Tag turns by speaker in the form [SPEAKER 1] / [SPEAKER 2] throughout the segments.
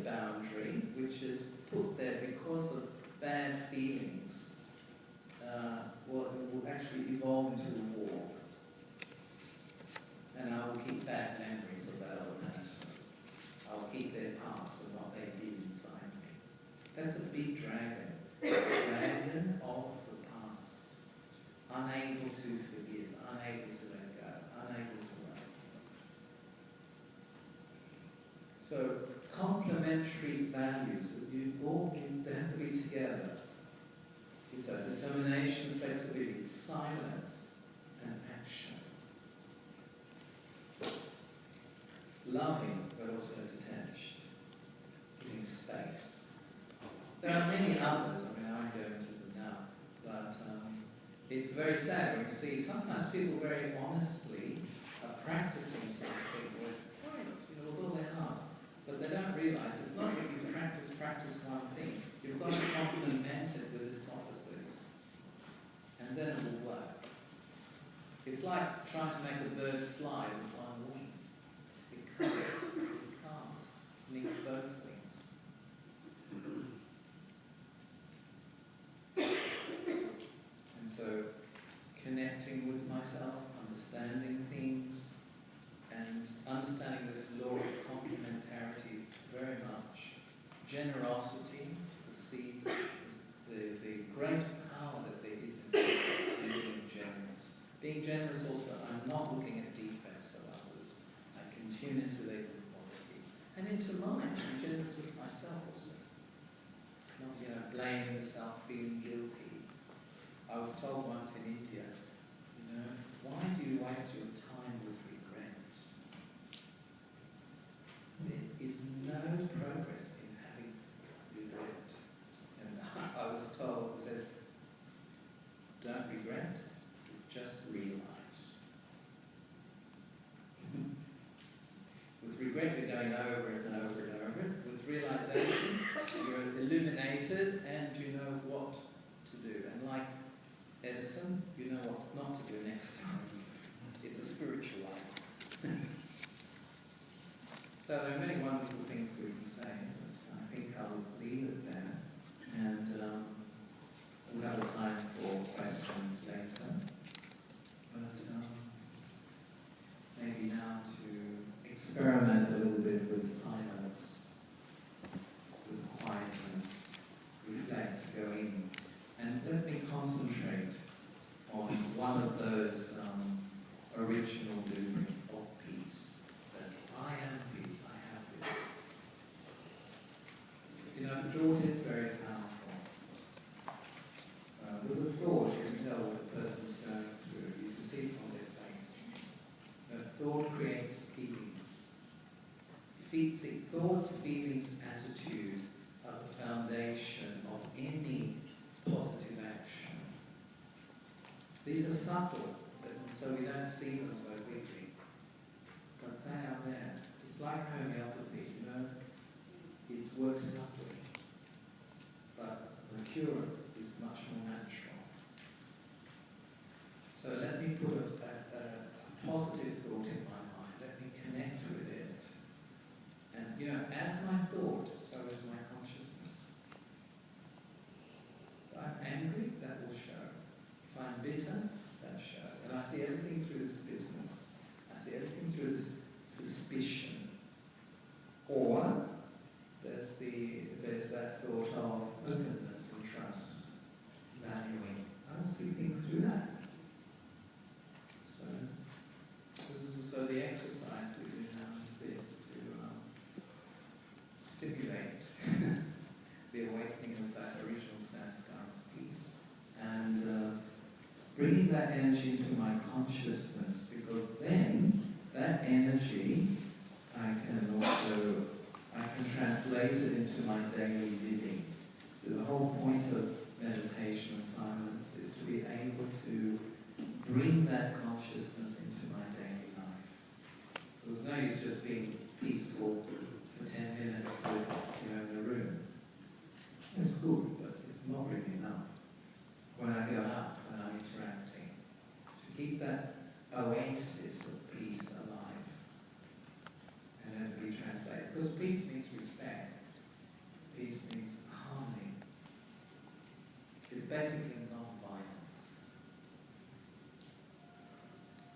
[SPEAKER 1] boundary, which is put there because of bad feelings, it will actually evolve into a war. And I will keep bad memories of that other person. I'll keep their past and what they did inside me. That's a big dragon. Dragon of the past. Unable to forgive, unable to let go, unable to love. So, complementary values that you all they have to be together. Is that determination, flexibility, silence, and action. Loving, but also detached. Giving space. There are many others, I won't go into them now, but it's very sad when you see sometimes people very honestly are practicing something with all their heart, but they don't realise it's not that you practice one thing. You've got to complement it with its opposite, and then it will work. It's like trying to make a bird fly with one wing. It can't. It needs both wings. And so, connecting with myself, understanding things, and understanding this law of complementarity very much. Generosity, the seed, the great power that there is in being generous. Being generous also, I'm not looking at defects of others. I can tune into their good qualities. And into mine, I'm generous with myself also. Not, blaming myself, feeling guilty. I was told once in India, why do you waste your time with regret? There is no progress in having regret. And I was told, it says, don't regret, just realize. With regret, you're going over it and over and over it. With realization, you're illuminated and you know what to do. And like Edison, you know what not to do next time. It's a spiritual light. So there are many wonderful things we can say, but I think I'll leave it there. And we'll have a time for questions later. But maybe now to experiment a little bit with silence, with quietness, reflect, go in. And let me concentrate on one of those original blueprints of peace. That I am peace, I have this. Thought is very powerful. With a thought, you can tell what a person's going through. You can see from their face. But thought creates feelings. Thoughts, feelings, attitude are the foundation of any positive action. These are subtle, so we don't see them so quickly. But they are there. It's like homeopathy, it works subtly. But the cure is much more natural. So let me put a positive thought in my mind. Let me connect with it. And as my thought, so is my consciousness. If I'm angry, that will show. If I'm bitter, that shows. And I see everything through this bitterness. I see everything through this suspicion. Or there's that thought of openness and trust, valuing. I don't see things through that. So the exercise we do now is this, to stimulate the awakening of that original sanskar of peace. And bringing that energy into my consciousness, because then that energy I can translate it into my daily living. So the whole point of meditation and silence is to be able to bring that consciousness into my daily life. There's no use just being peaceful for 10 minutes with, in the room. It's good, but it's not really enough. When I go out, when I'm interacting, to keep that oasis of peace alive. And then to be translated. Because peace means respect. basically non-violence.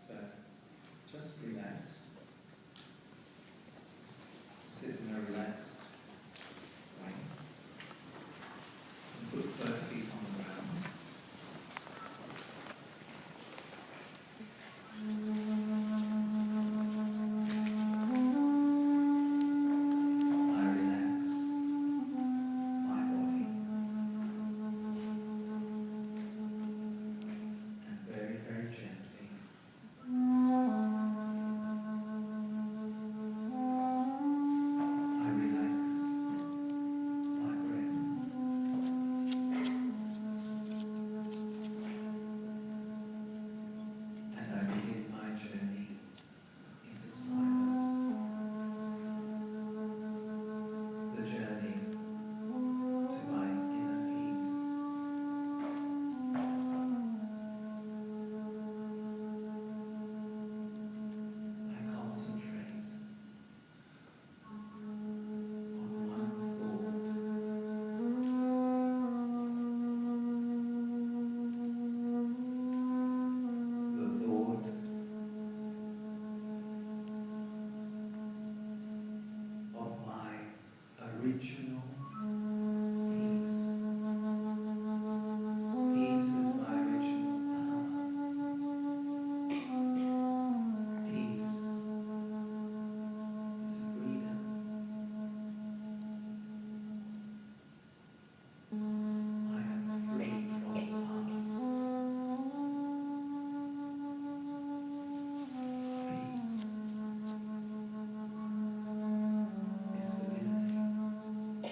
[SPEAKER 1] So just relax. Sit in a relaxed way. And put both feet on the ground. I relax my body. And very, very gently, I relax my breath. And I begin my journey into silence. The journey to my inner peace. I concentrate on one thought. The thought of my original peace. Peace is my original power. Peace is freedom. I am free from the past. Peace is stability.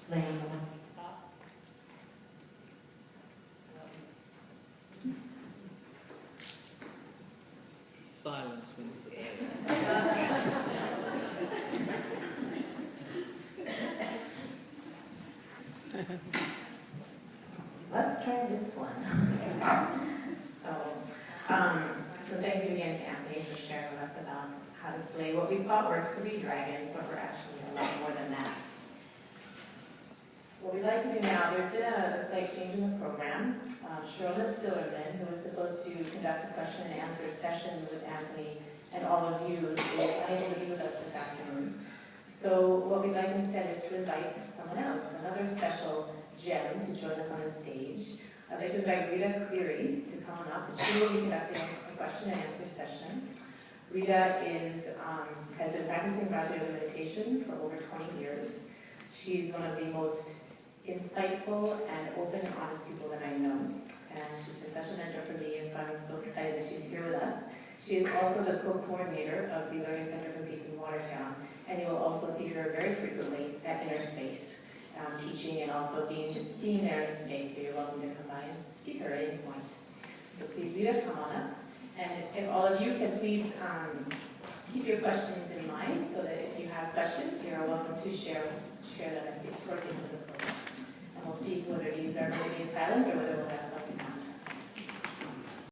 [SPEAKER 2] slaying the one we thought.
[SPEAKER 1] Silence wins the day.
[SPEAKER 2] Let's try this one. So thank you again to Anthony for sharing with us about how to slay what we thought were 3 dragons, but were actually a lot more than that. What we'd like to do now, there's been a slight change in the program. Sharona Stillerman, who was supposed to conduct a question and answer session with Anthony and all of you, is unable to be with us this afternoon. So what we'd like instead is to invite someone else, another special gem, to join us on the stage. I'd like to invite Rita Cleary to come on up. She will be conducting a question and answer session. Rita has been practicing Vajrayana meditation for over 20 years. She's one of the most insightful and open and honest people that I know. And she's been such a mentor for me, and so I'm so excited that she's here with us. She is also the co-coordinator of the Learning Center for Peace in Watertown, and you will also see her very frequently at Inner Space, teaching and also being there in the space, so you're welcome to come by and see her at any point. So please, Rita, come on up. And if all of you can please keep your questions in mind, so that if you have questions, you're welcome to share them towards the end of the program. And we'll see whether these are going to be in silence or whether we'll have some sound.